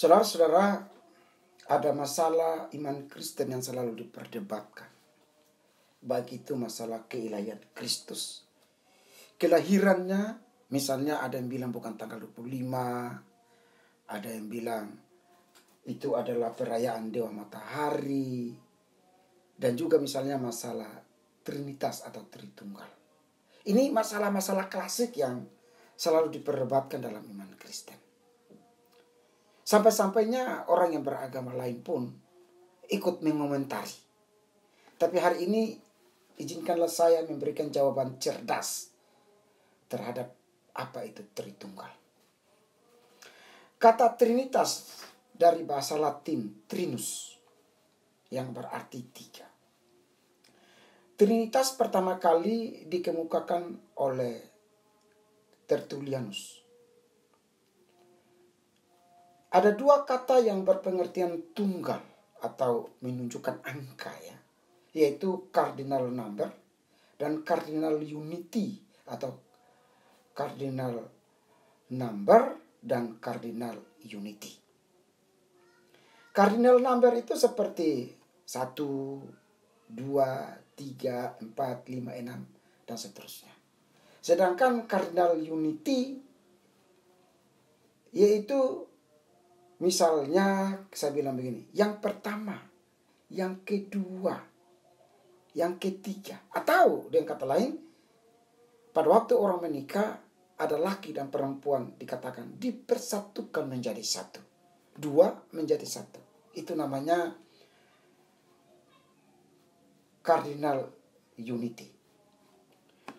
Saudara-saudara, ada masalah iman Kristen yang selalu diperdebatkan. Baik itu masalah keilahian Kristus. Kelahirannya, misalnya ada yang bilang bukan tanggal 25, ada yang bilang itu adalah perayaan Dewa Matahari, dan juga misalnya masalah Trinitas atau Tritunggal. Ini masalah-masalah klasik yang selalu diperdebatkan dalam iman Kristen. Sampai-sampainya orang yang beragama lain pun ikut mengomentari. Tapi hari ini izinkanlah saya memberikan jawaban cerdas terhadap apa itu Tritunggal. Kata Trinitas dari bahasa Latin Trinus yang berarti tiga. Trinitas pertama kali dikemukakan oleh Tertullianus. Ada dua kata yang berpengertian tunggal atau menunjukkan angka ya, yaitu cardinal number dan cardinal unity atau cardinal number dan cardinal unity. Cardinal number itu seperti 1, 2, 3, 4, 5, 6 dan seterusnya. Sedangkan cardinal unity yaitu misalnya saya bilang begini, yang pertama, yang kedua, yang ketiga. Atau dengan kata lain, pada waktu orang menikah, ada laki dan perempuan dikatakan dipersatukan menjadi satu. Dua menjadi satu. Itu namanya cardinal unity.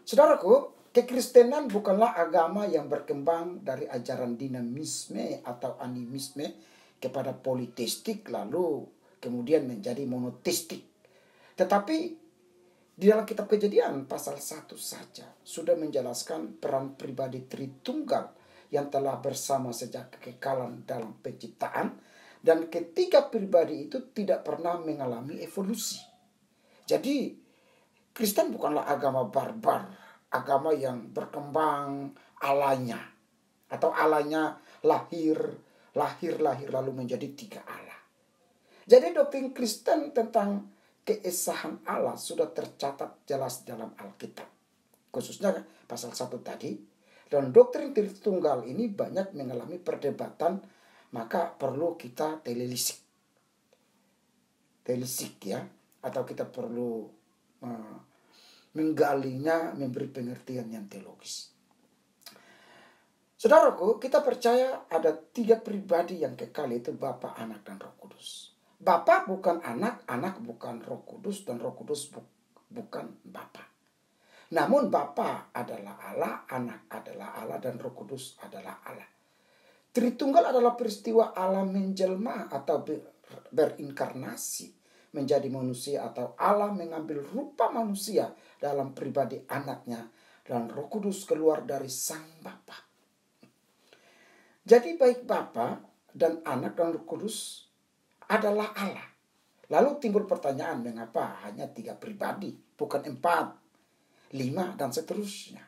Saudaraku, kekristenan bukanlah agama yang berkembang dari ajaran dinamisme atau animisme kepada politeistik lalu kemudian menjadi monoteistik. Tetapi di dalam kitab Kejadian pasal 1 saja sudah menjelaskan peran pribadi Tritunggal yang telah bersama sejak kekekalan dalam penciptaan, dan ketiga pribadi itu tidak pernah mengalami evolusi. Jadi Kristen bukanlah agama barbar, agama yang berkembang alanya, atau alanya lahir lalu menjadi tiga Allah. Jadi doktrin Kristen tentang keesahan Allah sudah tercatat jelas dalam Alkitab, khususnya pasal 1 tadi. Dan doktrin Tritunggal ini banyak mengalami perdebatan, maka perlu kita telisik ya, atau kita perlu menggalinya, memberi pengertian yang teologis. Saudaraku, kita percaya ada tiga pribadi yang kekal, yaitu Bapa, Anak, dan Roh Kudus. Bapa bukan anak, anak bukan Roh Kudus, dan Roh Kudus bukan Bapa. Namun Bapa adalah Allah, Anak adalah Allah, dan Roh Kudus adalah Allah. Tritunggal adalah peristiwa Allah menjelma atau berinkarnasi menjadi manusia, atau Allah mengambil rupa manusia dalam pribadi anaknya, dan Roh Kudus keluar dari Sang Bapa. Jadi baik Bapa dan Anak dan Roh Kudus adalah Allah. Lalu timbul pertanyaan, mengapa hanya 3 pribadi, bukan 4, 5 dan seterusnya?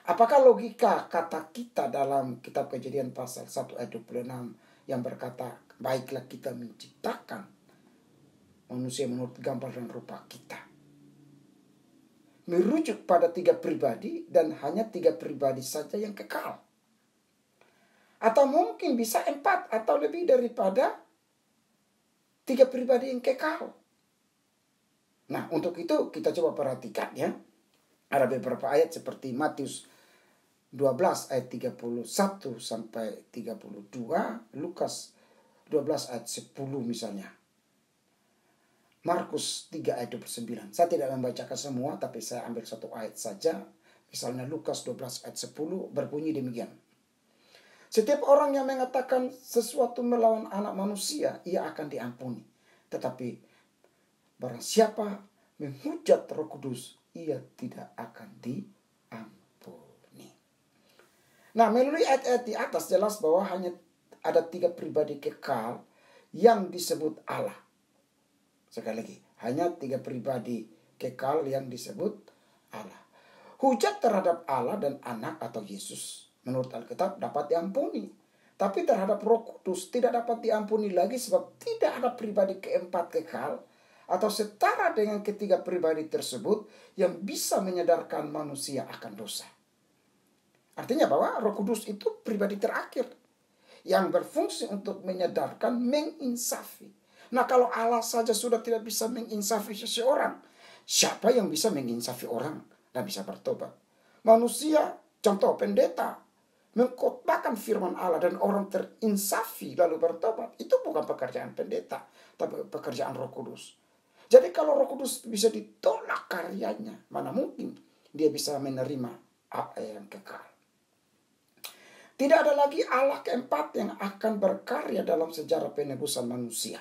Apakah logika kata kita dalam kitab Kejadian pasal 1 ayat 26 yang berkata, baiklah kita menciptakan manusia menurut gambar dan rupa kita, merujuk pada 3 pribadi dan hanya 3 pribadi saja yang kekal? Atau mungkin bisa 4 atau lebih daripada 3 pribadi yang kekal? Nah, untuk itu kita coba perhatikan ya. Ada beberapa ayat seperti Matius 12 ayat 31 sampai 32, Lukas 12 ayat 10 misalnya, Markus 3 ayat 29. Saya tidak membacakan semua, tapi saya ambil satu ayat saja. Misalnya Lukas 12 ayat 10 berbunyi demikian. Setiap orang yang mengatakan sesuatu melawan anak manusia, ia akan diampuni. Tetapi barang siapa menghujat Roh Kudus, ia tidak akan diampuni. Nah, melalui ayat-ayat di atas jelas bahwa hanya ada 3 pribadi kekal yang disebut Allah. Sekali lagi, hanya 3 pribadi kekal yang disebut Allah. Hujat terhadap Allah dan Anak atau Yesus menurut Alkitab dapat diampuni. Tapi terhadap Roh Kudus tidak dapat diampuni lagi sebab tidak ada pribadi keempat kekal atau setara dengan ketiga pribadi tersebut yang bisa menyadarkan manusia akan dosa. Artinya bahwa Roh Kudus itu pribadi terakhir yang berfungsi untuk menyadarkan, menginsafi. Nah, kalau Allah saja sudah tidak bisa menginsafi seseorang, siapa yang bisa menginsafi orang dan bisa bertobat? Manusia, contoh pendeta, mengkhotbahkan firman Allah dan orang terinsafi lalu bertobat. Itu bukan pekerjaan pendeta, tapi pekerjaan Roh Kudus. Jadi kalau Roh Kudus bisa ditolak karyanya, mana mungkin dia bisa menerima apa yang kekal. Tidak ada lagi Allah keempat yang akan berkarya dalam sejarah penebusan manusia.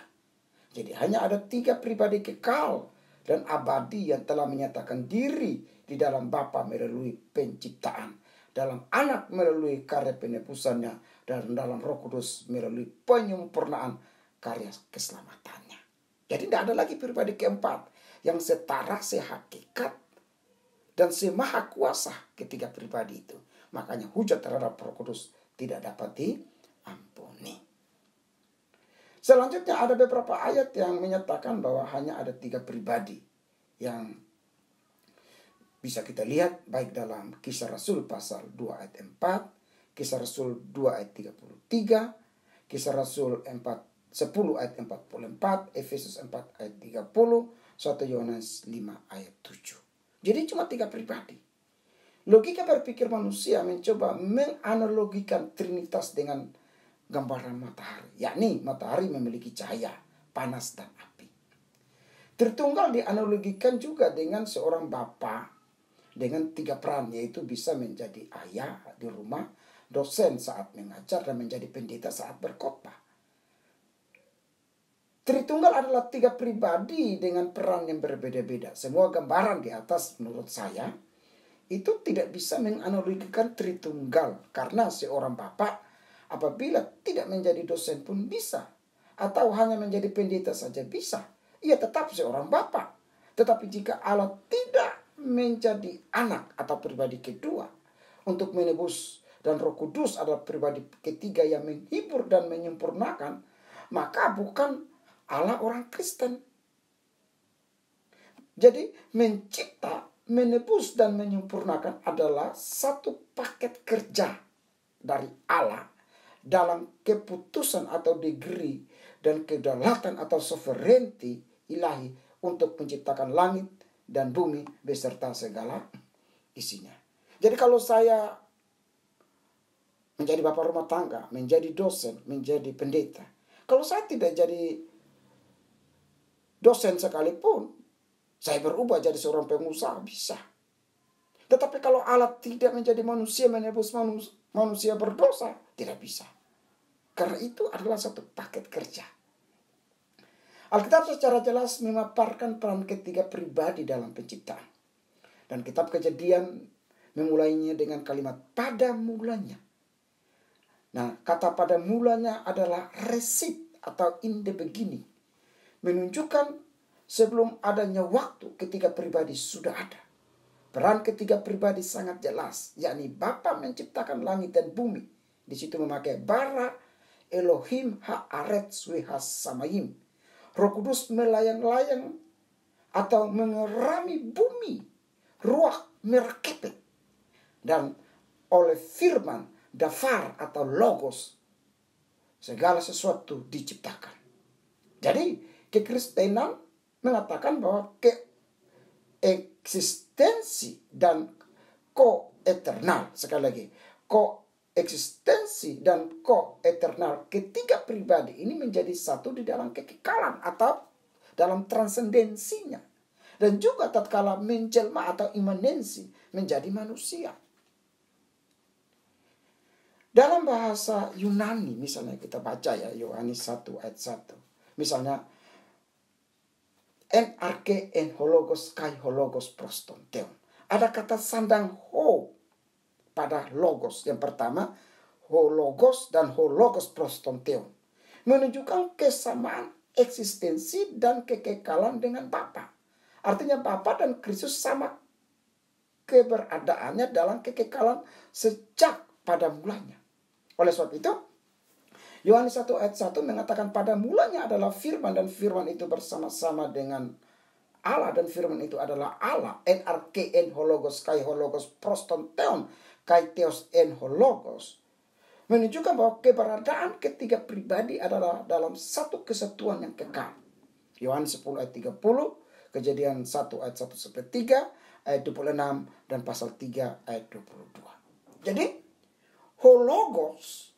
Jadi hanya ada 3 pribadi kekal dan abadi yang telah menyatakan diri di dalam Bapa melalui penciptaan, dalam Anak melalui karya penebusannya, dan dalam Roh Kudus melalui penyempurnaan karya keselamatannya. Jadi tidak ada lagi pribadi keempat yang setara, sehakikat, dan semaha kuasa ketiga pribadi itu. Makanya hujat terhadap Roh Kudus tidak dapat diampuni. Selanjutnya ada beberapa ayat yang menyatakan bahwa hanya ada 3 pribadi yang bisa kita lihat baik dalam Kisah Rasul pasal 2 ayat 4, Kisah Rasul 2 ayat 33, Kisah Rasul 10 ayat 44, Efesus 4 ayat 30, 1 Yohanes 5 ayat 7. Jadi cuma 3 pribadi. Logika berpikir manusia mencoba menganalogikan Trinitas dengan gambaran matahari. Yakni matahari memiliki cahaya, panas, dan api. Tritunggal dianalogikan juga dengan seorang bapa dengan 3 peran, yaitu bisa menjadi ayah di rumah, dosen saat mengajar, dan menjadi pendeta saat berkhotbah. Tritunggal adalah 3 pribadi dengan peran yang berbeda-beda. Semua gambaran di atas menurut saya itu tidak bisa menganalogikan Tritunggal, karena seorang bapak apabila tidak menjadi dosen pun bisa, atau hanya menjadi pendeta saja bisa. Ia tetap seorang bapak. Tetapi jika Allah tidak menjadi anak atau pribadi kedua untuk menebus, dan Roh Kudus adalah pribadi ketiga yang menghibur dan menyempurnakan, maka bukan Allah orang Kristen. Jadi mencipta, menebus, dan menyempurnakan adalah satu paket kerja dari Allah dalam keputusan atau degree dan kedaulatan atau sovereignty ilahi untuk menciptakan langit dan bumi beserta segala isinya. Jadi kalau saya menjadi bapak rumah tangga, menjadi dosen, menjadi pendeta, kalau saya tidak jadi dosen sekalipun, saya berubah jadi seorang pengusaha, bisa. Tetapi kalau Allah tidak menjadi manusia, menebus manusia berdosa, tidak bisa. Karena itu adalah satu paket kerja. Alkitab secara jelas memaparkan peran ketiga pribadi dalam penciptaan. Dan kitab Kejadian memulainya dengan kalimat pada mulanya. Nah, kata pada mulanya adalah resit atau in the beginning. Menunjukkan sebelum adanya waktu ketiga pribadi sudah ada. Peran ketiga pribadi sangat jelas, yakni Bapa menciptakan langit dan bumi. Di situ memakai bara Elohim haaretz wehas samayim. Roh Kudus melayang-layang atau mengerami bumi, ruach merakepet. Dan oleh firman, dafar atau logos, segala sesuatu diciptakan. Jadi kekristenan mengatakan bahwa keeksistensi dan koeternal, sekali lagi, koeksistensi dan koeternal ketiga pribadi ini menjadi satu di dalam kekekalan atau dalam transendensinya. Dan juga tatkala menjelma atau imanensi menjadi manusia. Dalam bahasa Yunani misalnya kita baca ya Yohanes 1 ayat 1. Misalnya en arke en hologos kai hologos proston teon. Ada kata sandang ho pada logos. Yang pertama hologos dan hologos proston teon. Menunjukkan kesamaan eksistensi dan kekekalan dengan Bapa. Artinya Bapa dan Kristus sama keberadaannya dalam kekekalan sejak pada mulanya. Oleh sebab itu Yohanes 1 ayat 1 mengatakan pada mulanya adalah firman dan firman itu bersama-sama dengan Allah dan firman itu adalah Allah. NRK hologos kai hologos proston theon kai theos hologos. Menunjukkan bahwa keberadaan ketiga pribadi adalah dalam satu kesatuan yang kekal. Yohanes 10 ayat 30, Kejadian 1 ayat 1 sampai 3, ayat 26 dan pasal 3 ayat 22. Jadi hologos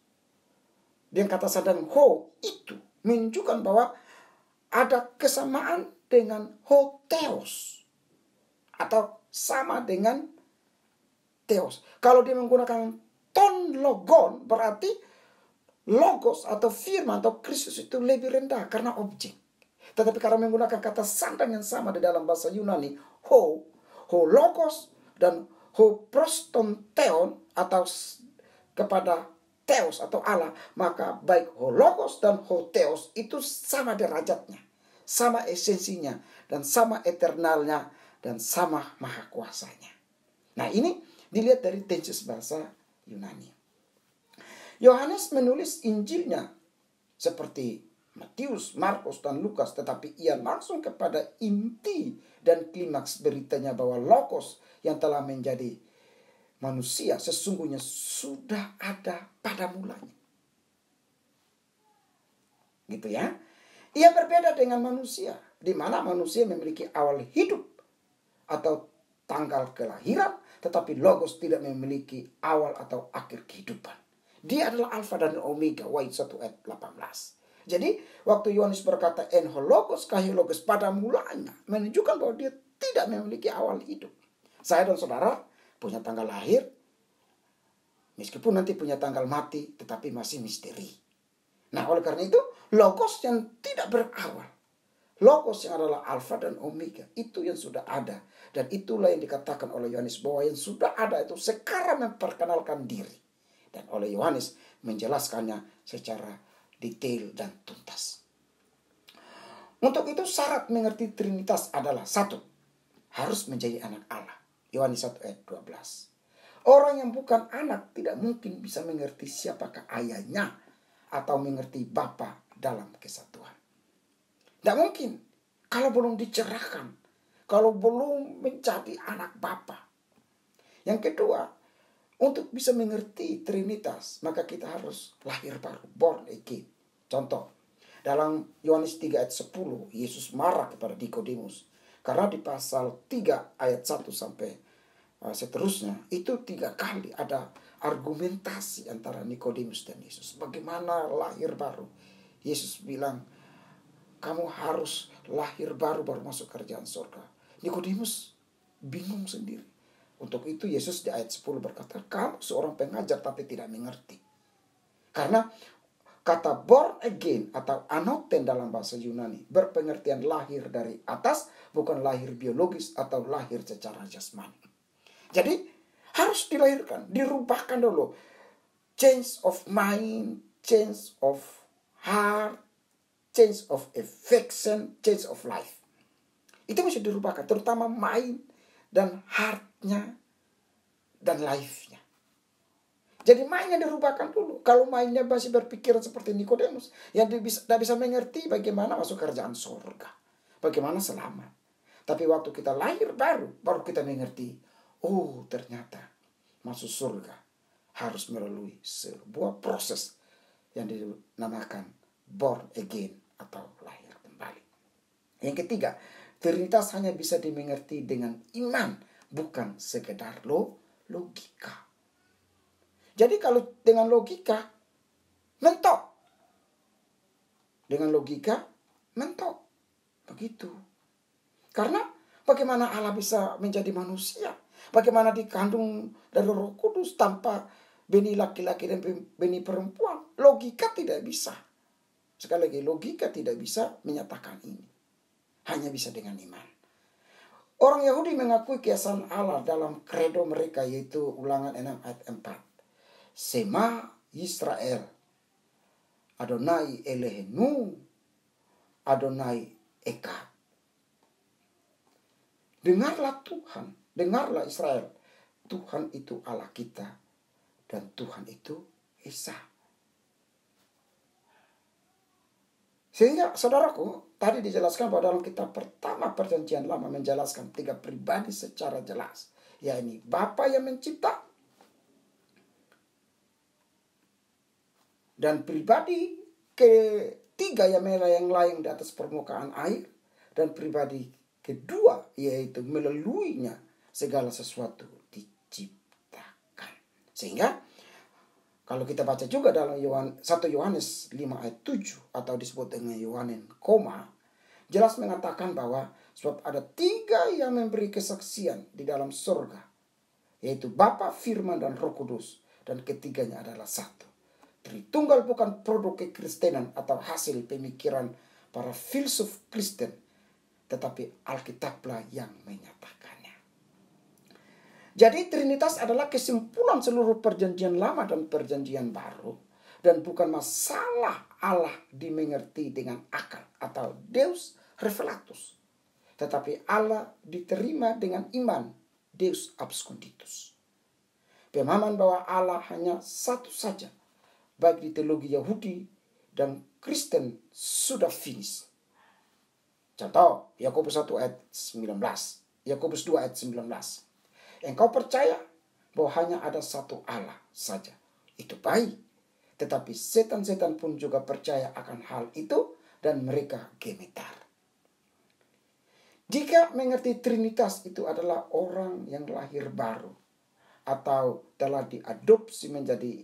dengan kata sadang ho itu menunjukkan bahwa ada kesamaan dengan hotheos atau sama dengan theos. Kalau dia menggunakan ton logon berarti logos atau firman atau Kristus itu lebih rendah karena objek. Tetapi karena menggunakan kata sandang yang sama di dalam bahasa Yunani, ho logos dan ho proston theon atau kepada theos atau Allah, maka baik hologos dan hotheos itu sama derajatnya, sama esensinya, dan sama eternalnya, dan sama maha kuasanya. Nah, ini dilihat dari tenses bahasa Yunani. Yohanes menulis Injilnya seperti Matius, Markus, dan Lukas, tetapi ia langsung kepada inti dan klimaks beritanya bahwa logos yang telah menjadi manusia sesungguhnya sudah ada pada mulanya. Gitu ya. Ia berbeda dengan manusia, di mana manusia memiliki awal hidup atau tanggal kelahiran, tetapi logos tidak memiliki awal atau akhir kehidupan. Dia adalah alfa dan omega, Wahid 1 ayat 18. Jadi waktu Yohanes berkata en hologos kahilogos pada mulanya, menunjukkan bahwa dia tidak memiliki awal hidup. Saya dan saudara punya tanggal lahir, meskipun nanti punya tanggal mati, tetapi masih misteri. Nah, oleh karena itu, logos yang tidak berawal, logos yang adalah alfa dan omega, itu yang sudah ada. Dan itulah yang dikatakan oleh Yohanes bahwa yang sudah ada itu sekarang memperkenalkan diri. Dan oleh Yohanes menjelaskannya secara detail dan tuntas. Untuk itu syarat mengerti Trinitas adalah 1, harus menjadi anak Allah. Yohanes 1 ayat 12. Orang yang bukan anak tidak mungkin bisa mengerti siapakah ayahnya atau mengerti Bapa dalam kesatuan. Tidak mungkin kalau belum dicerahkan, kalau belum menjadi anak Bapa. Yang kedua, untuk bisa mengerti Trinitas, maka kita harus lahir baru, born again. Contoh, dalam Yohanes 3 ayat 10, Yesus marah kepada Nikodemus. Karena di pasal 3 ayat 1 sampai seterusnya, itu 3 kali ada argumentasi antara Nikodemus dan Yesus. Bagaimana lahir baru? Yesus bilang, kamu harus lahir baru masuk kerajaan surga. Nikodemus bingung sendiri. Untuk itu Yesus di ayat 10 berkata, kamu seorang pengajar tapi tidak mengerti. Karena kata born again atau anoten dalam bahasa Yunani berpengertian lahir dari atas, bukan lahir biologis atau lahir secara jasmani. Jadi harus dilahirkan, dirubahkan dulu. Change of mind, change of heart, change of affection, change of life. Itu mesti dirubahkan, terutama mind dan heart-nya dan life-nya. Jadi mainnya dirubahkan dulu. Kalau mainnya masih berpikiran seperti Nikodemus, yang tidak bisa mengerti bagaimana masuk kerajaan surga, bagaimana selamat. Tapi waktu kita lahir baru kita mengerti. Oh, ternyata masuk surga harus melalui sebuah proses yang dinamakan born again atau lahir kembali. Yang ketiga, Trinitas hanya bisa dimengerti dengan iman, bukan sekedar logika. Jadi kalau dengan logika, mentok. Dengan logika, mentok. Begitu. Karena bagaimana Allah bisa menjadi manusia? Bagaimana dikandung dari Roh Kudus tanpa benih laki-laki dan benih perempuan? Logika tidak bisa. Sekali lagi, logika tidak bisa menyatakan ini. Hanya bisa dengan iman. Orang Yahudi mengakui keesaan Allah dalam kredo mereka, yaitu Ulangan 6 ayat 4. Sema Yisrael, Adonai Elohenu, Adonai Echad. Dengarlah Tuhan, dengarlah Israel. Tuhan itu Allah kita dan Tuhan itu Esa. Sehingga saudaraku, tadi dijelaskan bahwa dalam kitab pertama Perjanjian Lama menjelaskan 3 pribadi secara jelas. Yakni Bapa yang mencipta, dan pribadi ketiga yang melayang-layang di atas permukaan air, dan pribadi kedua yaitu melaluinya segala sesuatu diciptakan. Sehingga kalau kita baca juga dalam 1 Yohanes 5 ayat 7 atau disebut dengan Yohanes koma, jelas mengatakan bahwa sebab ada 3 yang memberi kesaksian di dalam surga, yaitu Bapa, Firman, dan Roh Kudus, dan ketiganya adalah satu. Tritunggal bukan produk kekristenan atau hasil pemikiran para filsuf Kristen, tetapi Alkitablah yang menyatakannya. Jadi Trinitas adalah kesimpulan seluruh Perjanjian Lama dan Perjanjian Baru, dan bukan masalah Allah dimengerti dengan akal atau Deus revelatus, tetapi Allah diterima dengan iman, Deus absconditus. Pemahaman bahwa Allah hanya satu saja, baik di teologi Yahudi dan Kristen, sudah finish. Contoh, Yakobus 1 ayat 19, Yakobus 2 ayat 19. Engkau percaya bahwa hanya ada satu Allah saja. Itu baik. Tetapi setan-setan pun juga percaya akan hal itu dan mereka gemetar. Jika mengerti Trinitas itu adalah orang yang lahir baru atau telah diadopsi menjadi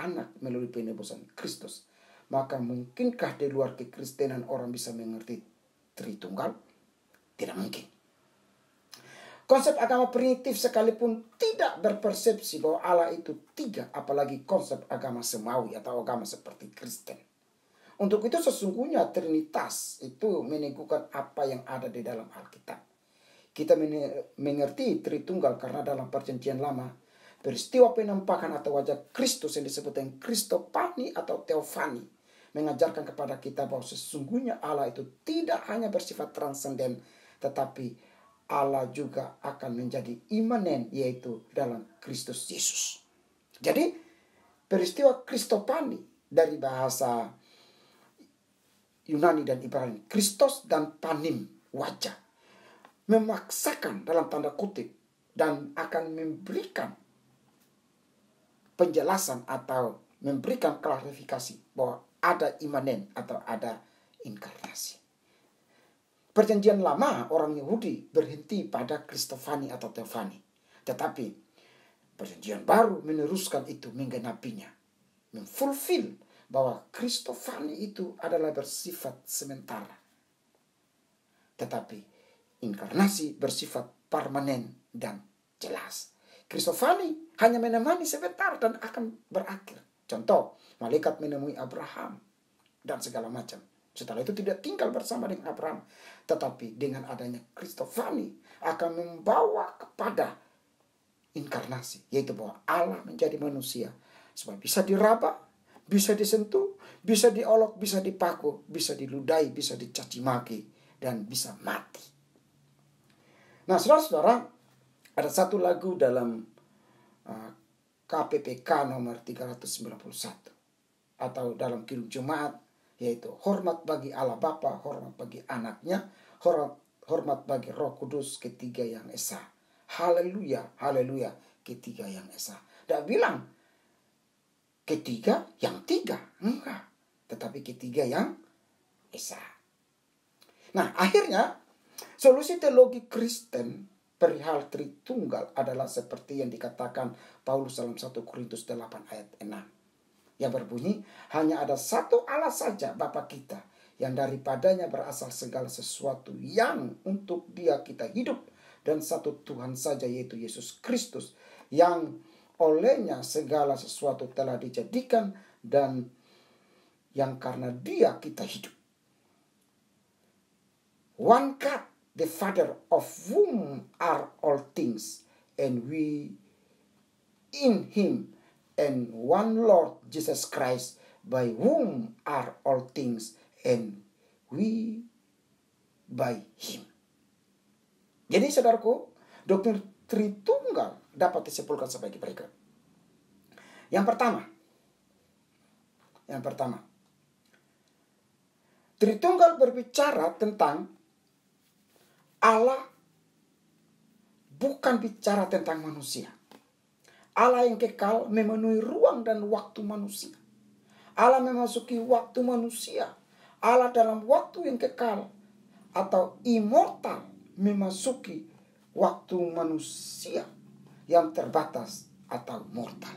anak melalui penebusan Kristus, maka mungkinkah di luar kekristenan orang bisa mengerti Tritunggal? Tidak mungkin. Konsep agama primitif sekalipun tidak berpersepsi bahwa Allah itu 3, apalagi konsep agama semawi atau agama seperti Kristen. Untuk itu sesungguhnya Trinitas itu meneguhkan apa yang ada di dalam Alkitab. Kita mengerti Tritunggal karena dalam Perjanjian Lama, peristiwa penampakan atau wajah Kristus yang disebut dengan Kristofani atau Teofani mengajarkan kepada kita bahwa sesungguhnya Allah itu tidak hanya bersifat transenden, tetapi Allah juga akan menjadi imanen, yaitu dalam Kristus Yesus. Jadi peristiwa Kristofani dari bahasa Yunani dan Ibrani, Kristos dan panim, wajah, memaksakan dalam tanda kutip dan akan memberikan penjelasan atau memberikan klarifikasi bahwa ada imanen atau ada inkarnasi. Perjanjian Lama orang Yahudi berhenti pada Kristofani atau Teofani. Tetapi Perjanjian Baru meneruskan itu, menggenapinya, memfulfill bahwa Kristofani itu adalah bersifat sementara. Tetapi inkarnasi bersifat permanen dan jelas. Kristofani hanya menemani sebentar dan akan berakhir. Contoh, malaikat menemui Abraham dan segala macam. Setelah itu tidak tinggal bersama dengan Abraham. Tetapi dengan adanya Kristofani akan membawa kepada inkarnasi. Yaitu bahwa Allah menjadi manusia. Supaya bisa diraba, bisa disentuh, bisa diolok, bisa dipaku, bisa diludahi, bisa dicaci maki, dan bisa mati. Nah, saudara-saudara, ada satu lagu dalam KPPK nomor 391 atau dalam Kidung Jumat, yaitu hormat bagi Allah Bapa, hormat bagi anaknya, hormat bagi Roh Kudus, ketiga yang esa. Haleluya, haleluya, ketiga yang esa. Tidak bilang ketiga yang 3, enggak, tetapi ketiga yang esa. Nah, akhirnya solusi teologi Kristen perihal Tritunggal adalah seperti yang dikatakan Paulus dalam 1 Korintus 8 ayat 6. Yang berbunyi, hanya ada satu Allah saja Bapa kita, yang daripadanya berasal segala sesuatu yang untuk Dia kita hidup, dan satu Tuhan saja yaitu Yesus Kristus, yang olehnya segala sesuatu telah dijadikan dan yang karena Dia kita hidup. One God, the Father, of whom are all things, and we in Him, and one Lord Jesus Christ, by whom are all things, and we by Him. Jadi saudaraku, doktrin Tritunggal dapat disimpulkan sebagai berikut. Yang pertama, Tritunggal berbicara tentang Allah, bukan bicara tentang manusia. Allah yang kekal memenuhi ruang dan waktu manusia. Allah memasuki waktu manusia. Allah dalam waktu yang kekal atau immortal memasuki waktu manusia yang terbatas atau mortal.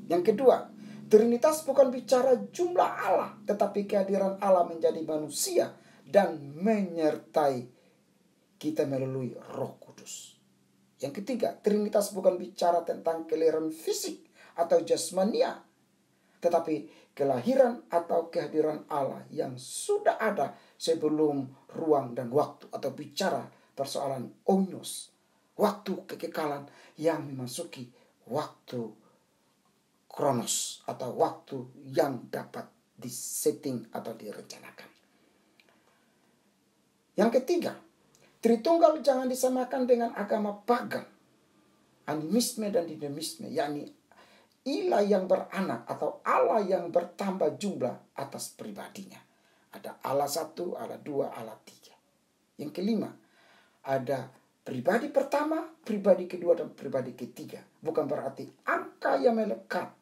Yang kedua, Trinitas bukan bicara jumlah Allah, tetapi kehadiran Allah menjadi manusia dan menyertai kita melalui Roh Kudus. Yang ketiga, Trinitas bukan bicara tentang kelahiran fisik atau jasmania, tetapi kelahiran atau kehadiran Allah yang sudah ada sebelum ruang dan waktu, atau bicara persoalan oinos, waktu kekekalan yang memasuki waktu kronos atau waktu yang dapat disetting atau direncanakan. Yang ketiga, Tritunggal jangan disamakan dengan agama pagan, animisme dan dinamisme, yakni ilah yang beranak atau Allah yang bertambah jumlah atas pribadinya. Ada Allah satu, Allah dua, Allah tiga. Yang kelima, ada pribadi pertama, pribadi kedua, dan pribadi ketiga. Bukan berarti angka yang melekat.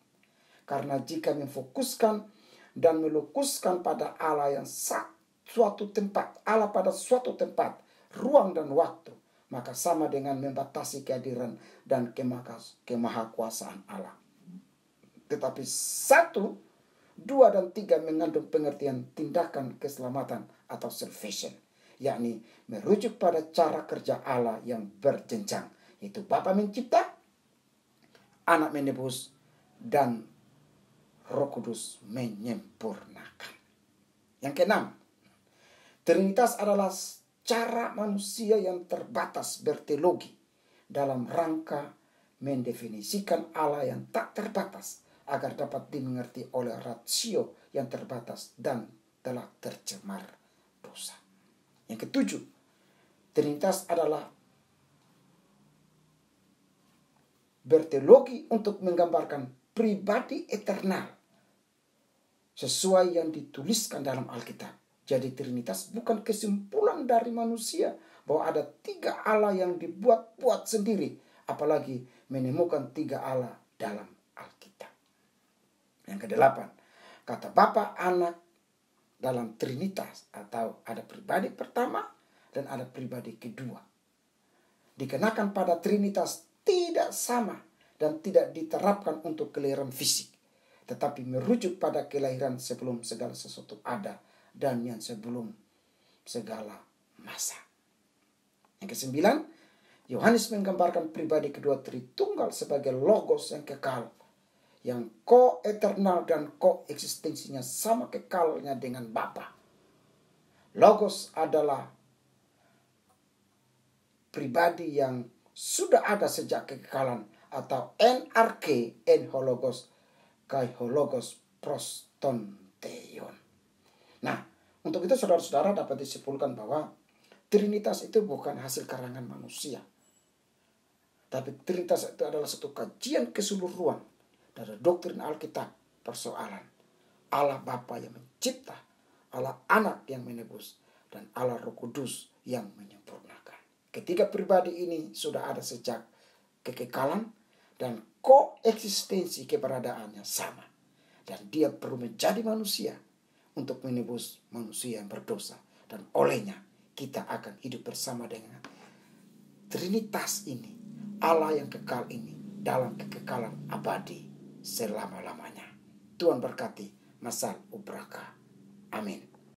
Karena jika memfokuskan dan melukuskan pada Allah yang suatu tempat, Allah pada suatu tempat, ruang dan waktu, maka sama dengan membatasi kehadiran dan kemahakuasaan Allah. Tetapi 1, 2, dan 3 mengandung pengertian tindakan keselamatan atau salvation, yakni merujuk pada cara kerja Allah yang berjenjang, yaitu Bapa mencipta, Anak menebus, dan Roh Kudus menyempurnakan. Yang keenam, Trinitas adalah cara manusia yang terbatas berteologi dalam rangka mendefinisikan Allah yang tak terbatas agar dapat dimengerti oleh rasio yang terbatas dan telah tercemar dosa. Yang ketujuh, Trinitas adalah berteologi untuk menggambarkan pribadi eternal sesuai yang dituliskan dalam Alkitab. Jadi Trinitas bukan kesimpulan dari manusia bahwa ada 3 Allah yang dibuat-buat sendiri, apalagi menemukan 3 Allah dalam Alkitab. Yang kedelapan, kata Bapa, Anak dalam Trinitas atau ada pribadi pertama dan ada pribadi kedua. Dikenakan pada Trinitas tidak sama dan tidak diterapkan untuk kelahiran fisik, tetapi merujuk pada kelahiran sebelum segala sesuatu ada dan yang sebelum segala masa. Yang kesembilan, Yohanes menggambarkan pribadi kedua Tritunggal sebagai logos yang kekal, yang ko-eternal dan koeksistensinya sama kekalnya dengan Bapa. Logos adalah pribadi yang sudah ada sejak kekekalan atau NRK, enhologos, kaihologos, prostonteon. Nah, untuk itu saudara-saudara dapat disimpulkan bahwa Trinitas itu bukan hasil karangan manusia. Tapi Trinitas itu adalah satu kajian keseluruhan dari doktrin Alkitab, persoalan Allah Bapa yang mencipta, Allah Anak yang menebus, dan Allah Roh Kudus yang menyempurnakan. Ketiga pribadi ini sudah ada sejak kekekalan dan koeksistensi keberadaannya sama. Dan dia perlu menjadi manusia untuk menebus manusia yang berdosa. Dan olehnya kita akan hidup bersama dengan Trinitas ini, Allah yang kekal ini, dalam kekekalan abadi selama-lamanya. Tuhan berkati Masal Ubraka. Amin.